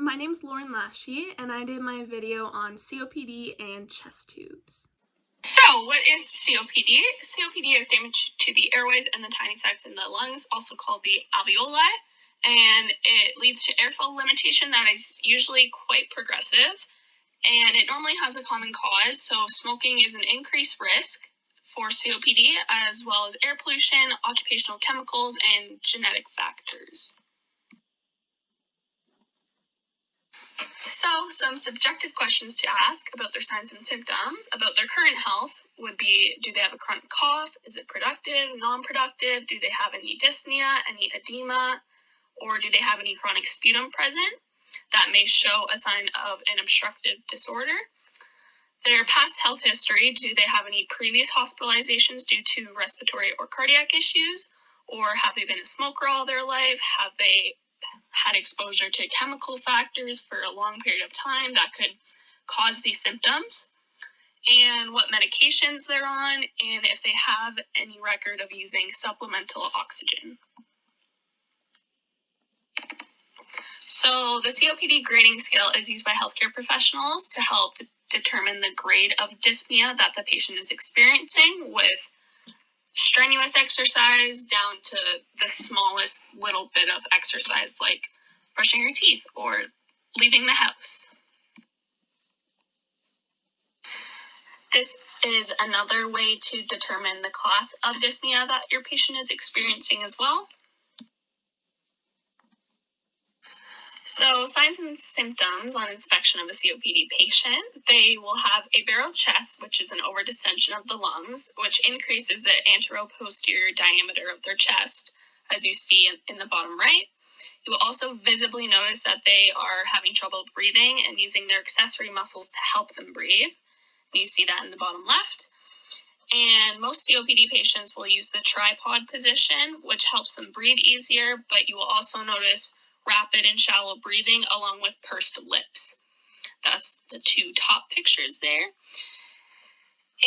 My name's Lauryn Lasci, and I did my video on COPD and chest tubes. So, what is COPD? COPD is damage to the airways and the tiny sacs in the lungs, also called the alveoli, and it leads to airflow limitation that is usually quite progressive, and it normally has a common cause. So, smoking is an increased risk for COPD, as well as air pollution, occupational chemicals, and genetic factors. So, some subjective questions to ask about their signs and symptoms about their current health would be, do they have a chronic cough? Is it productive, non-productive? Do they have any dyspnea, any edema, or do they have any chronic sputum present? That may show a sign of an obstructive disorder. Their past health history, do they have any previous hospitalizations due to respiratory or cardiac issues? Or have they been a smoker all their life? Have they had exposure to chemical factors for a long period of time that could cause these symptoms, and what medications they're on, and if they have any record of using supplemental oxygen. So the COPD grading scale is used by healthcare professionals to help determine the grade of dyspnea that the patient is experiencing, with strenuous exercise down to the smallest little bit of exercise like brushing your teeth or leaving the house. This is another way to determine the class of dyspnea that your patient is experiencing as well. So, signs and symptoms on inspection of a COPD patient, they will have a barrel chest, which is an over-distension of the lungs, which increases the antero-posterior diameter of their chest, as you see in the bottom right. You will also visibly notice that they are having trouble breathing and using their accessory muscles to help them breathe. You see that in the bottom left. And most COPD patients will use the tripod position, which helps them breathe easier, but you will also notice rapid and shallow breathing along with pursed lips. That's the two top pictures there.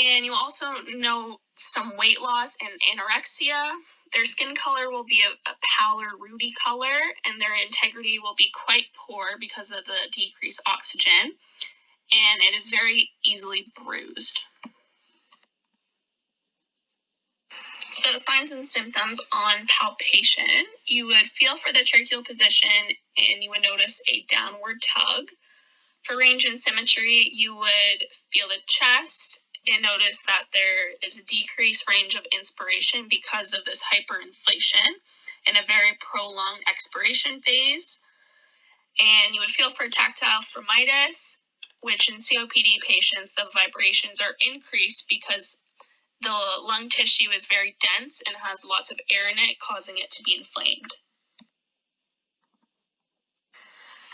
And you also know some weight loss and anorexia. Their skin color will be a pallor, ruddy color, and their integrity will be quite poor because of the decreased oxygen, and it is very easily bruised. So, signs and symptoms on palpation. You would feel for the tracheal position and you would notice a downward tug. For range and symmetry, you would feel the chest and notice that there is a decreased range of inspiration because of this hyperinflation and a very prolonged expiration phase. And you would feel for tactile phremitis, which in COPD patients, the vibrations are increased because the lung tissue is very dense and has lots of air in it, causing it to be inflamed.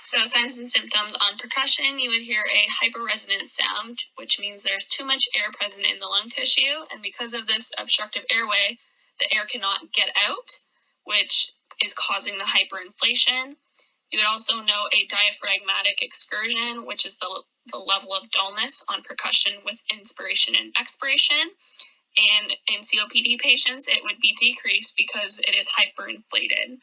So, signs and symptoms on percussion, you would hear a hyperresonant sound, which means there's too much air present in the lung tissue, and because of this obstructive airway, the air cannot get out, which is causing the hyperinflation. You would also know a diaphragmatic excursion, which is the level of dullness on percussion with inspiration and expiration. And in COPD patients, it would be decreased because it is hyperinflated.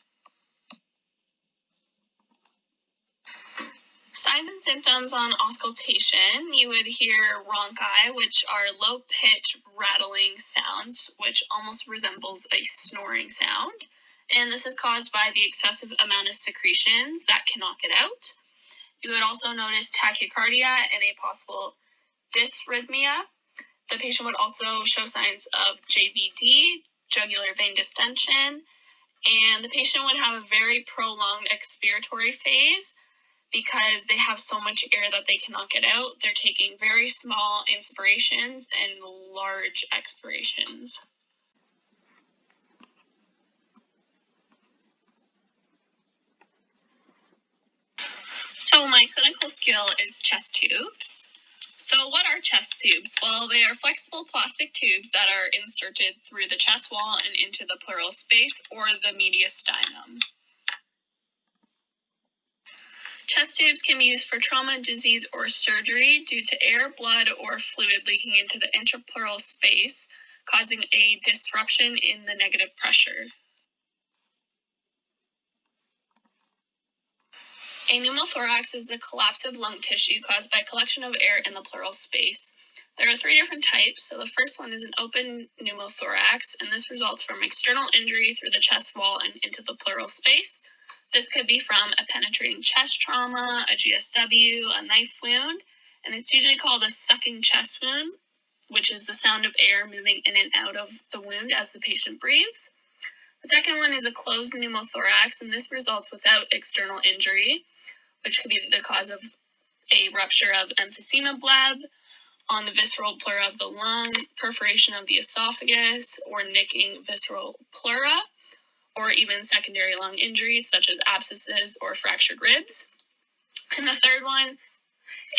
Signs and symptoms on auscultation, you would hear rhonchi, which are low-pitch rattling sounds, which almost resembles a snoring sound. And this is caused by the excessive amount of secretions that cannot get out. You would also notice tachycardia and a possible dysrhythmia. The patient would also show signs of JVD, jugular vein distension, and the patient would have a very prolonged expiratory phase because they have so much air that they cannot get out. They're taking very small inspirations and large expirations. So my clinical skill is chest tubes. So what are chest tubes? Well, they are flexible plastic tubes that are inserted through the chest wall and into the pleural space or the mediastinum. Chest tubes can be used for trauma, disease, or surgery due to air, blood, or fluid leaking into the intrapleural space, causing a disruption in the negative pressure. A pneumothorax is the collapse of lung tissue caused by collection of air in the pleural space. There are 3 different types. So the first one is an open pneumothorax, and this results from external injury through the chest wall and into the pleural space. This could be from a penetrating chest trauma, a GSW, a knife wound, and it's usually called a sucking chest wound, which is the sound of air moving in and out of the wound as the patient breathes. The second one is a closed pneumothorax, and this results without external injury, which could be the cause of a rupture of emphysema bleb on the visceral pleura of the lung, perforation of the esophagus, or nicking visceral pleura, or even secondary lung injuries such as abscesses or fractured ribs. And the third one,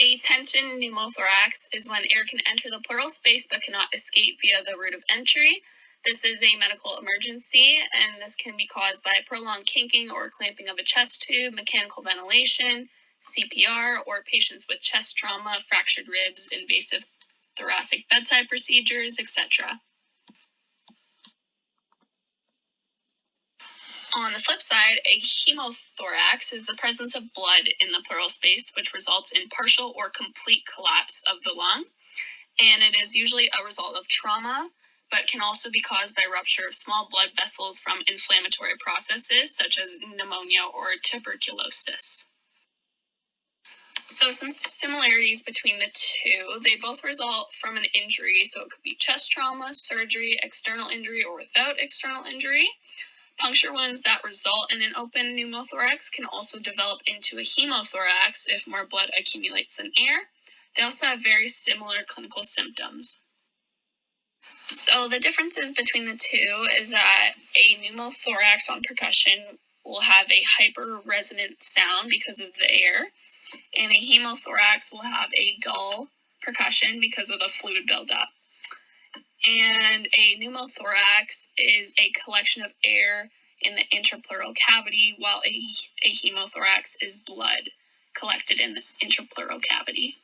a tension pneumothorax, is when air can enter the pleural space but cannot escape via the route of entry. This is a medical emergency, and this can be caused by prolonged kinking or clamping of a chest tube, mechanical ventilation, CPR, or patients with chest trauma, fractured ribs, invasive thoracic bedside procedures, etc. On the flip side, a hemothorax is the presence of blood in the pleural space, which results in partial or complete collapse of the lung, and it is usually a result of trauma, but can also be caused by rupture of small blood vessels from inflammatory processes such as pneumonia or tuberculosis. So some similarities between the two, they both result from an injury, so it could be chest trauma, surgery, external injury, or without external injury. Puncture wounds that result in an open pneumothorax can also develop into a hemothorax if more blood accumulates than air. They also have very similar clinical symptoms. So the differences between the two is that a pneumothorax on percussion will have a hyper-resonant sound because of the air, and a hemothorax will have a dull percussion because of the fluid buildup. And a pneumothorax is a collection of air in the intrapleural cavity, while a hemothorax is blood collected in the intrapleural cavity.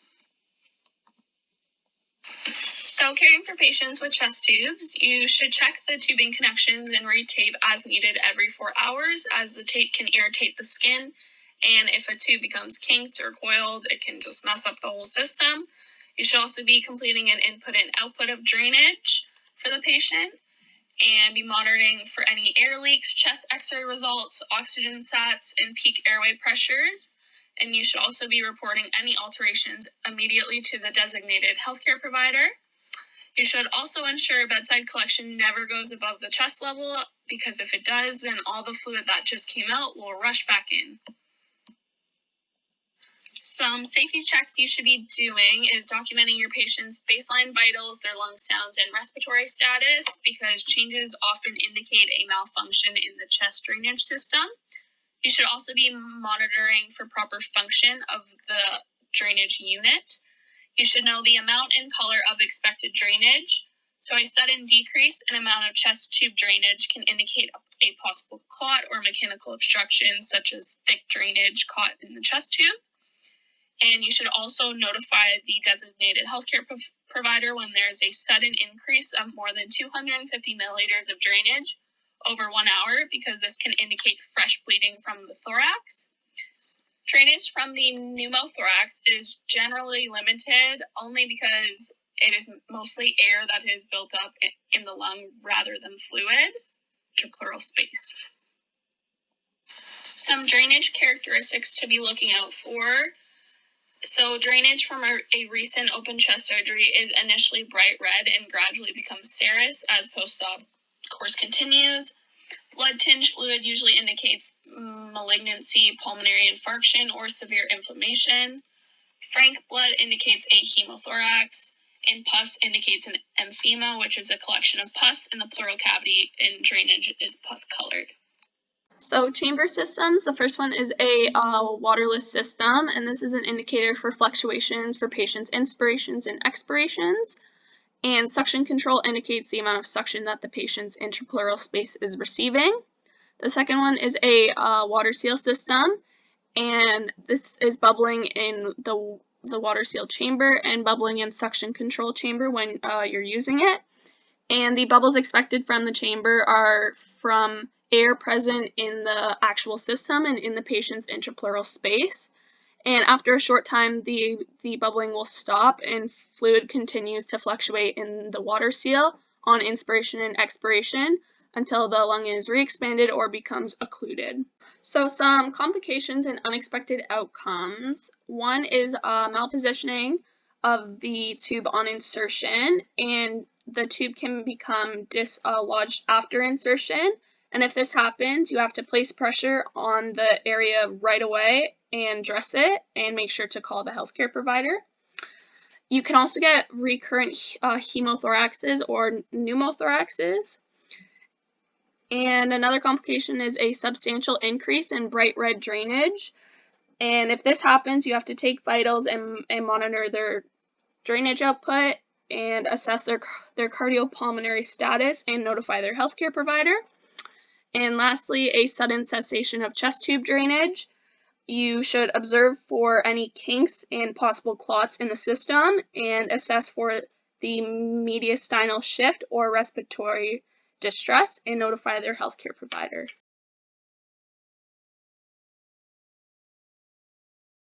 So caring for patients with chest tubes, you should check the tubing connections and re-tape as needed every 4 hours, as the tape can irritate the skin, and if a tube becomes kinked or coiled, it can just mess up the whole system. You should also be completing an input and output of drainage for the patient, and be monitoring for any air leaks, chest x-ray results, oxygen sats, and peak airway pressures. And you should also be reporting any alterations immediately to the designated healthcare provider. You should also ensure bedside collection never goes above the chest level, because if it does, then all the fluid that just came out will rush back in. Some safety checks you should be doing is documenting your patient's baseline vitals, their lung sounds, and respiratory status, because changes often indicate a malfunction in the chest drainage system. You should also be monitoring for proper function of the drainage unit. You should know the amount and color of expected drainage. So a sudden decrease in amount of chest tube drainage can indicate a possible clot or mechanical obstruction, such as thick drainage caught in the chest tube. And you should also notify the designated healthcare provider when there's a sudden increase of more than 250 milliliters of drainage over 1 hour, because this can indicate fresh bleeding from the thorax. Drainage from the pneumothorax is generally limited only because it is mostly air that is built up in the lung rather than fluid, intrapleural space. Some drainage characteristics to be looking out for. So drainage from a recent open chest surgery is initially bright red and gradually becomes serous as post-op course continues. Blood-tinged fluid usually indicates malignancy, pulmonary infarction, or severe inflammation. Frank blood indicates a hemothorax, and pus indicates an emphysema, which is a collection of pus in the pleural cavity, and drainage is pus-colored. So chamber systems, the first one is a waterless system, and this is an indicator for fluctuations for patients' inspirations and expirations. And suction control indicates the amount of suction that the patient's intrapleural space is receiving. The second one is a water seal system, and this is bubbling in the water seal chamber and bubbling in suction control chamber when you're using it. And the bubbles expected from the chamber are from air present in the actual system and in the patient's intrapleural space. And after a short time, the bubbling will stop and fluid continues to fluctuate in the water seal on inspiration and expiration until the lung is re-expanded or becomes occluded. So some complications and unexpected outcomes. One is malpositioning of the tube on insertion, and the tube can become dislodged after insertion. And if this happens, you have to place pressure on the area right away and dress it and make sure to call the healthcare provider. You can also get recurrent hemothoraxes or pneumothoraxes. And another complication is a substantial increase in bright red drainage. And if this happens, you have to take vitals and monitor their drainage output and assess their cardiopulmonary status and notify their healthcare provider. And lastly, a sudden cessation of chest tube drainage. You should observe for any kinks and possible clots in the system and assess for the mediastinal shift or respiratory distress and notify their healthcare provider.